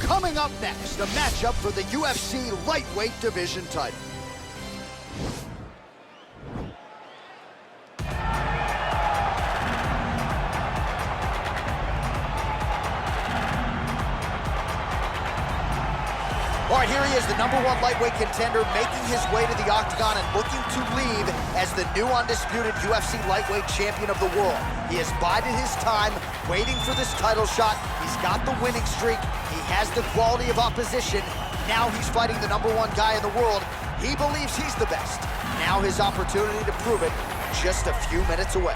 Coming up next, a matchup for the UFC lightweight division title. All right, here he is, the #1 lightweight contender, making his way to the octagon and looking to leave as the new undisputed UFC lightweight champion of the world. He has bided his time, waiting for this title shot. He's got the winning streak. He has the quality of opposition. Now he's fighting the #1 guy in the world. He believes he's the best. Now his opportunity to prove it, just a few minutes away.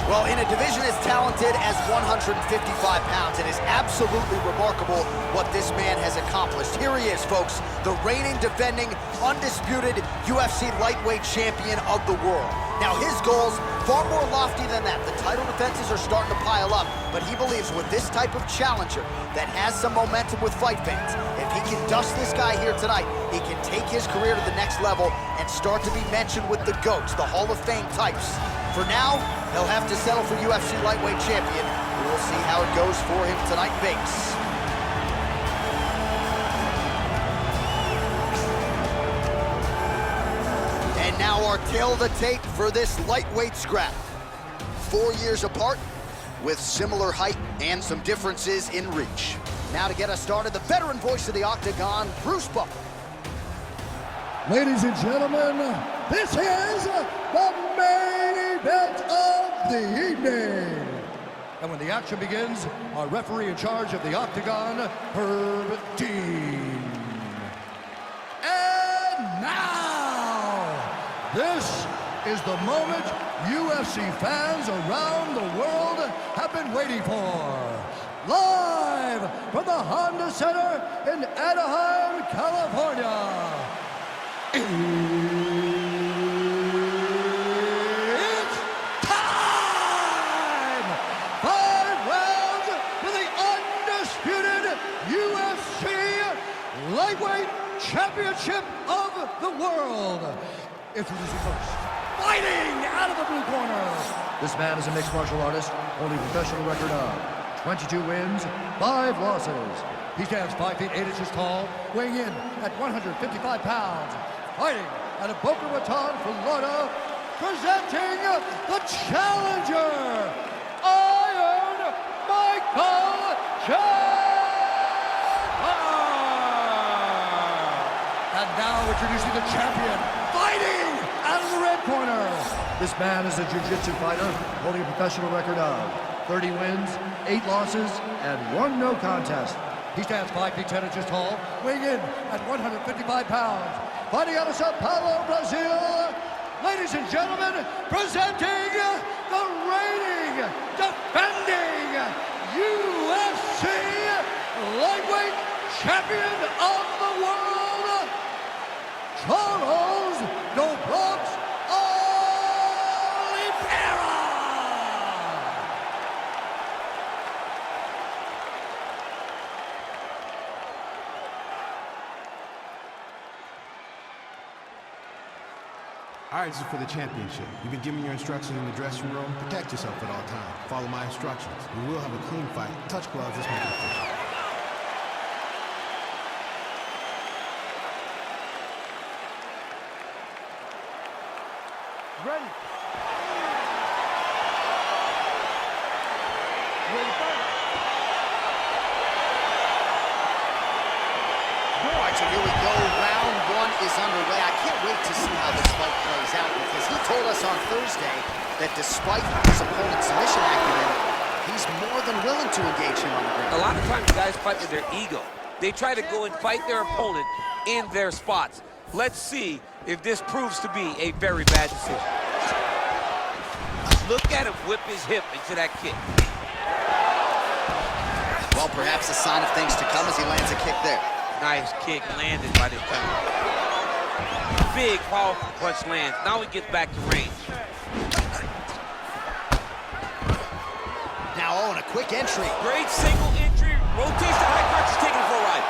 Well, in a division as talented as 155 pounds, it is absolutely remarkable what this man has accomplished. Here he is, folks, the reigning, defending, undisputed UFC lightweight champion of the world. Now, his goals, far more lofty than that. The title defenses are starting to pile up, but he believes with this type of challenger that has some momentum with fight fans, if he can dust this guy here tonight, he can take his career to the next level and start to be mentioned with the GOATs, the Hall of Fame types. For now, he'll have to settle for UFC lightweight champion. We will see how it goes for him tonight in Vegas. And now our tale of the tape for this lightweight scrap. 4 years apart, with similar height and some differences in reach. Now to get us started, the veteran voice of the octagon, Bruce Buffer. Ladies and gentlemen, this is the main event of the evening. And when the action begins, our referee in charge of the octagon, Herb Dean. And now, this is the moment UFC fans around the world have been waiting for. Live from the Honda Center in Anaheim, California. It's time! 5 rounds for the undisputed UFC Lightweight Championship of the world. Introducing first, fighting out of the blue corner. This man is a mixed martial artist, holding a professional record of 22 wins, 5 losses. He stands 5 feet 8 inches tall, weighing in at 155 pounds. Fighting out of Boca Raton, Florida, presenting the challenger, Iron Michael Chandler. And now introducing the champion, fighting out of the red corner. This man is a jiu-jitsu fighter, holding a professional record of 30 wins, 8 losses, and 1 no contest. He stands 5 feet 10 inches tall, weighing in at 155 pounds. Fighting out of Sao Paulo, Brazil, ladies and gentlemen, presenting the reigning, defending UFC lightweight champion of the world, Charles Oliveira. All right, this is for the championship. You've been giving your instructions in the dressing room. Protect yourself at all times. Follow my instructions. We will have a clean fight. Touch gloves, let's make it official. Ready. Ready to fight. All right, so here we go. Round 1 is underway. I can't wait to see how this fight plays out because he told us on Thursday that despite his opponent's submission acumen, he's more than willing to engage him on the ground. A lot of times guys fight with their ego. They try to go and fight their opponent in their spots. Let's see if this proves to be a very bad decision. Look at him whip his hip into that kick. Well, perhaps a sign of things to come as he lands a kick there. Nice kick landed by this time. Big, powerful punch lands. Now he gets back to range. quick entry. Great single entry, rotates the high crotch, is taking it for a ride.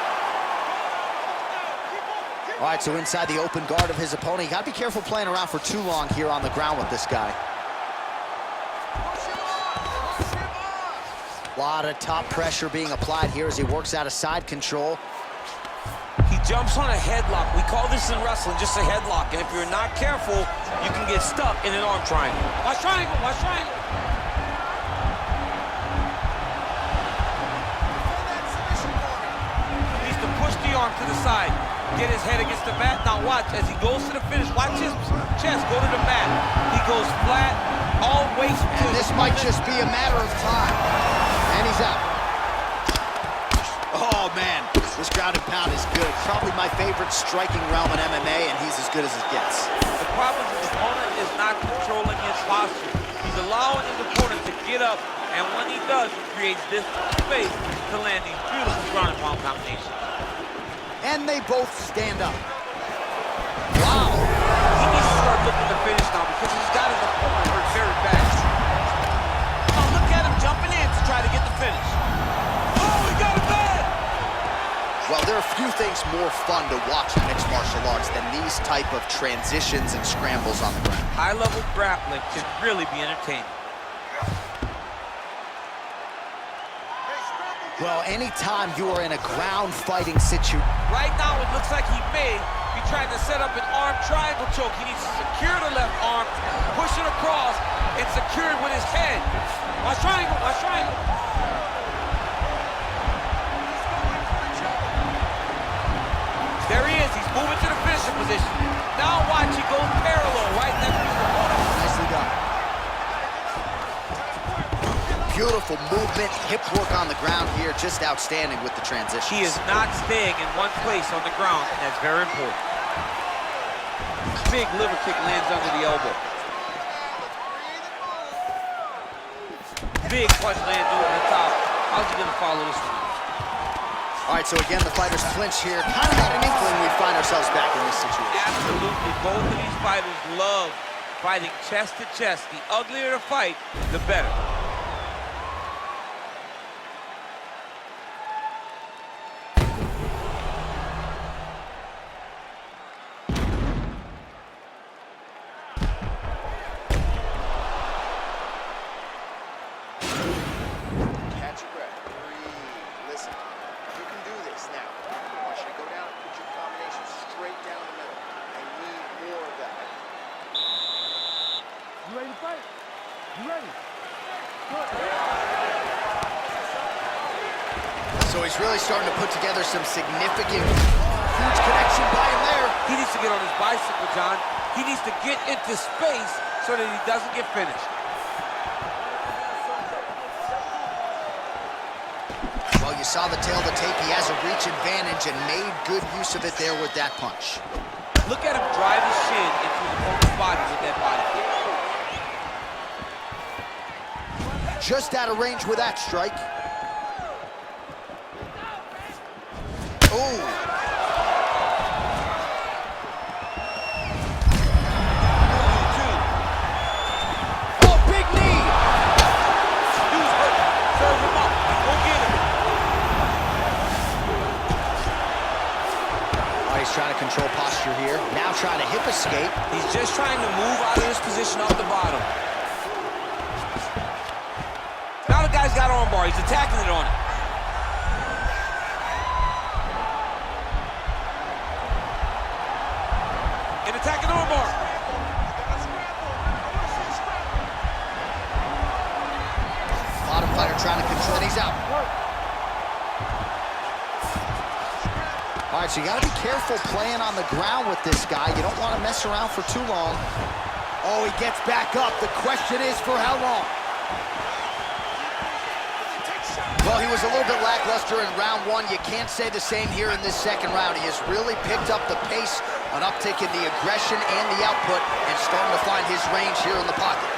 All right, so inside the open guard of his opponent. You gotta be careful playing around for too long here on the ground with this guy. A lot of top pressure being applied here as he works out of side control. He jumps on a headlock. We call this in wrestling just a headlock. And if you're not careful, you can get stuck in an arm triangle. Watch triangle, watch triangle. He needs to push the arm to the side. Get his head against the mat. Now watch, as he goes to the finish, watch his chest go to the mat. He goes flat, all waist. And this might just be a matter of time. And he's out. Oh, man, this ground and pound is good. Probably my favorite striking realm in MMA, and he's as good as it gets. The problem is his opponent is not controlling his posture. He's allowing his opponent to get up, and when he does, he creates this space to land these beautiful ground and pound combinations. And they both stand up. Wow. He needs to start looking to finish now because he's got his opponent hurt very bad. Oh, look at him jumping in to try to get the finish. Oh, he got it bad! Well, there are few things more fun to watch in mixed martial arts than these type of transitions and scrambles on the ground. High-level grappling can really be entertaining. Well, anytime you are in a ground fighting situation. Right now, it looks like he may be trying to set up an arm triangle choke. He needs to secure the left arm, push it across, and secure it with his head. Watch triangle, watch triangle. There he is, he's moving to the finishing position. Now watch, he goes parallel right next to his opponent. Nicely done. Beautiful movement, hip work on the ground here, just outstanding with the transition. He is not staying in one place on the ground, and that's very important. Big liver kick lands under the elbow. Big punch lands over the top. How's he gonna follow this one? All right, so again, the fighters clinch here. Kind of got an inkling we find ourselves back in this situation. Absolutely, both of these fighters love fighting chest to chest. The uglier the fight, the better. Catch your breath, breathe, listen. You can do this now. I want you to go down and put your combination straight down the middle. I need more of that. You ready to fight? You ready? So he's really starting to put together some significant, huge connection by him there. He needs to get on his bicycle, John. He needs to get into space so that he doesn't get finished. Well, you saw the tail of the tape. He has a reach advantage and made good use of it there with that punch. Look at him drive his shin into his opponent's body with that body kick. Just out of range with that strike. Ooh. Oh, big knee. Dude's hurt. Serve him up. Go get him. Oh, he's trying to control posture here. Now trying to hip escape. He's just trying to move out of this position off the bottom. Now the guy's got armbar. He's attacking it on it. And attacking armbar. Bottom fighter trying to control, and he's out. All right, so you got to be careful playing on the ground with this guy. You don't want to mess around for too long. Oh, he gets back up. The question is for how long? Well, he was a little bit lackluster in round one. You can't say the same here in this second round. He has really picked up the pace, an uptick in the aggression and the output, and starting to find his range here in the pocket.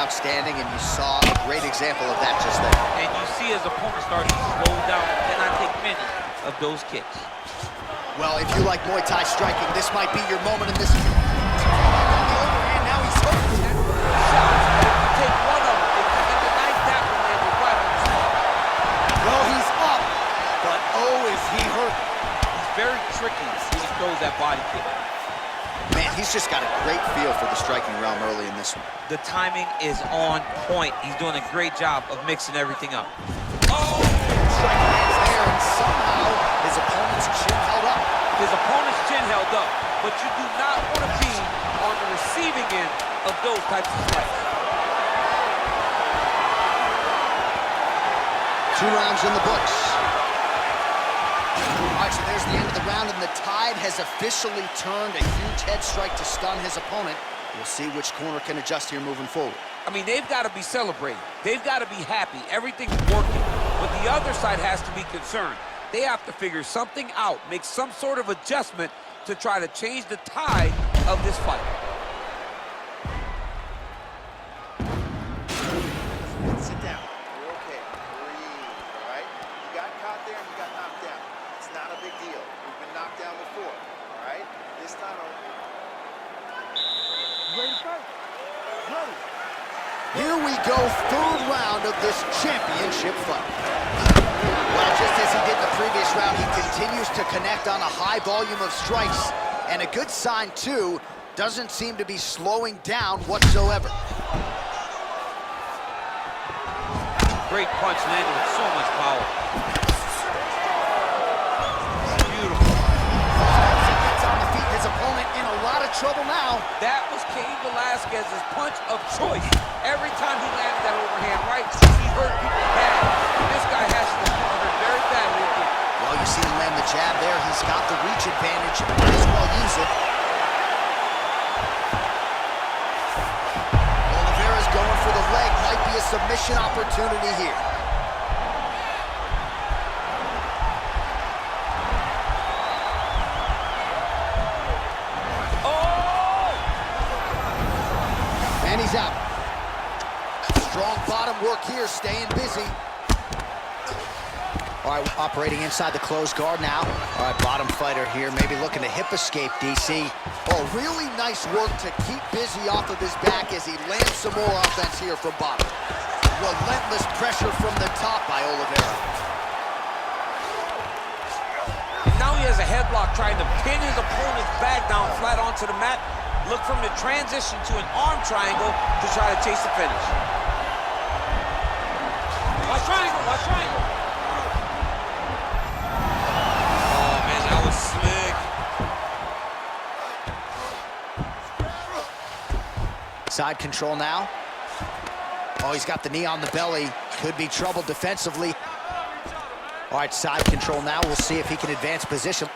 outstanding, and you saw a great example of that just there. And you see his opponent starting to slow down and cannot take many of those kicks. Well, if you like Muay Thai striking, this might be your moment in this. And now he's hooked. Take one of them. If you get the ninth tap and land it right on the spot. Well, he's up, but oh, is he hurt. He's very tricky when he throws that body kick. Man, he's just got a great feel for the striking realm early in this one. The timing is on point. He's doing a great job of mixing everything up. Oh! Striking hands there, and somehow his opponent's chin held up. His opponent's chin held up, but you do not want to be on the receiving end of those types of strikes. 2 rounds in the books. All right, so there's the end of the round, and the tide has officially turned. A huge head strike to stun his opponent. We'll see which corner can adjust here moving forward. I mean, they've got to be celebrating. They've got to be happy. Everything's working. But the other side has to be concerned. They have to figure something out, make some sort of adjustment to try to change the tide of this fight. Sit down. You're okay. Breathe, all right? You got caught there and you got knocked down. It's not a big deal. You've been knocked down before, all right? This time Ready to fight? Ready. Here we go, 3rd round of this championship fight. Well, just as he did in the previous round, he continues to connect on a high volume of strikes. And a good sign, too, doesn't seem to be slowing down whatsoever. Great punch landed with so much power. Beautiful. As he gets on the feet, his opponent in a lot of trouble now. That was Cain Velasquez's punch of choice. Every time he landed that overhand right, he hurt people bad. This guy has to hurt very badly again. Well, you see him land the jab there. He's got the reach advantage. Might as well use it. Oliveira's going for the leg. Might be a submission opportunity here. And he's out. Strong bottom work here, staying busy. All right, operating inside the closed guard now. All right, bottom fighter here, maybe looking to hip escape, DC. Oh, really nice work to keep busy off of his back as he lands some more offense here from bottom. Relentless pressure from the top by Oliveira. Now he has a headlock trying to pin his opponent's back down flat onto the mat. Look for him to transition to an arm triangle to try to chase the finish. Watch triangle, watch triangle. Oh man, that was slick. Side control now. Oh, he's got the knee on the belly. Could be trouble defensively. All right, side control now. We'll see if he can advance position.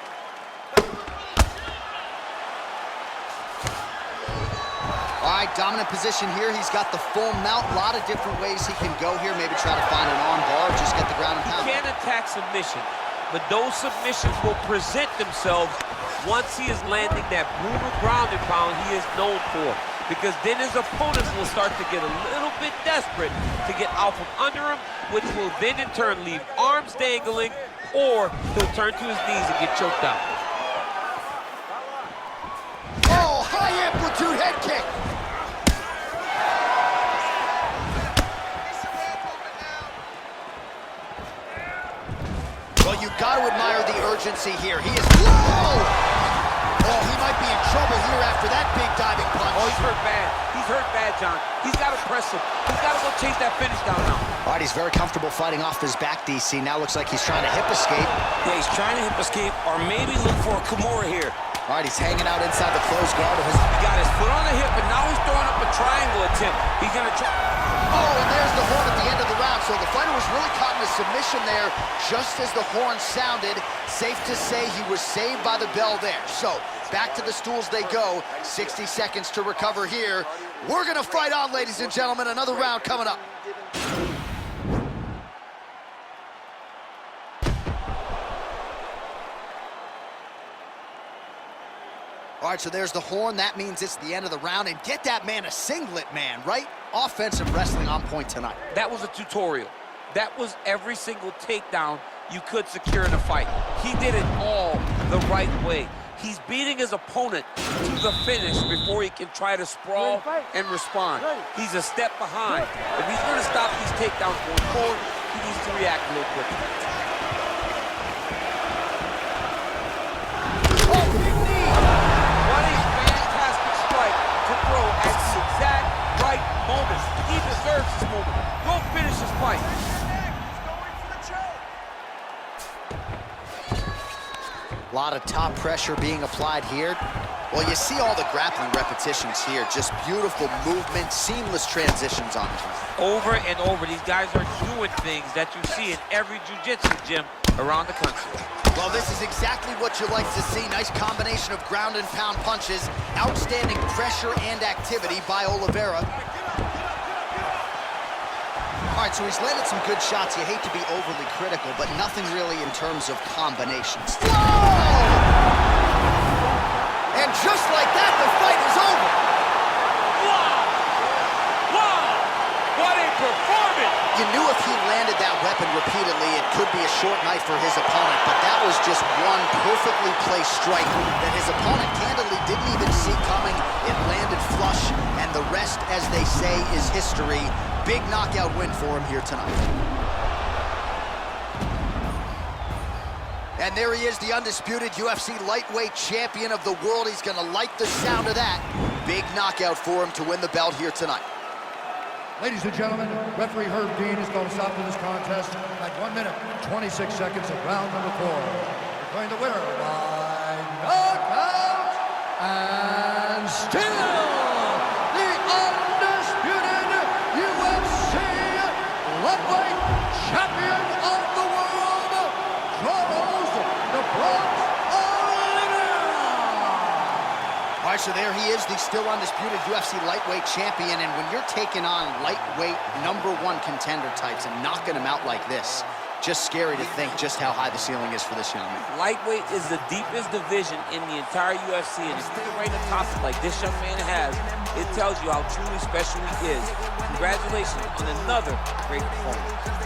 All right, dominant position here. He's got the full mount. A lot of different ways he can go here. Maybe try to find an arm bar, just get the ground and pound. He can attack submission, but those submissions will present themselves once he is landing that brutal ground and pound he is known for. Because then his opponents will start to get a little bit desperate to get out from under him, which will then in turn leave arms dangling, or he'll turn to his knees and get choked out. Oh, high amplitude head kick. Well, you got to admire the urgency here. He is, whoa! Oh, he might be in trouble here after that big diving punch. Oh, he's hurt bad. He's hurt bad, John. He's got to press him. He's got to go chase that finish down now. All right, he's very comfortable fighting off his back, DC. Now looks like he's trying to hip escape. Yeah, he's trying to hip escape or maybe look for a Kimura here. All right, he's hanging out inside the closed guard of his... He got his foot on the hip, and now he's throwing up a triangle attempt. He's going to try... Oh, and there's the horn at the end of the round. So the fighter was really caught in a submission there just as the horn sounded. Safe to say he was saved by the bell there. So back to the stools they go. 60 seconds to recover here. We're going to fight on, ladies and gentlemen. Another round coming up. All right, so there's the horn. That means it's the end of the round. And get that man a singlet, man, right? offensive wrestling on point tonight. That was a tutorial. That was every single takedown you could secure in a fight. He did it all the right way. He's beating his opponent to the finish before he can try to sprawl and respond. He's a step behind. If he's going to stop these takedowns going forward, he needs to react a little quicker. Oh, big knee! What a fantastic strike to throw at the exact right moment. He deserves this moment. Go finish this fight. A lot of top pressure being applied here. Well, you see all the grappling repetitions here. Just beautiful movement, seamless transitions on them. Over and over, these guys are doing things that you see in every jiu-jitsu gym around the country. Well, this is exactly what you like to see. Nice combination of ground and pound punches. Outstanding pressure and activity by Oliveira. All right, so he's landed some good shots. You hate to be overly critical, but nothing really in terms of combinations. Whoa! And just like that, the fight is over. Wow! Wow! What a performance! You knew if he landed that weapon repeatedly, it could be a short night for his opponent, but that was just one perfectly placed strike that his opponent candidly didn't even see coming. It landed flush, and the rest, as they say, is history. Big knockout win for him here tonight. And there he is, the undisputed UFC lightweight champion of the world. He's gonna like the sound of that. Big knockout for him to win the belt here tonight. Ladies and gentlemen, referee Herb Dean is going to stop this contest at 1 minute, 26 seconds of round number 4. Declaring the winner by knockout and still the undisputed UFC lightweight champion of the world, Charles the Bronx Oliveira. All right, so there he is, the still undisputed UFC lightweight champion, and when you're taking on lightweight #1 contender types and knocking them out like this, just scary to think just how high the ceiling is for this young man. Lightweight is the deepest division in the entire UFC, and if you can right atop it like this young man has, it tells you how truly special he is. Congratulations on another great performance.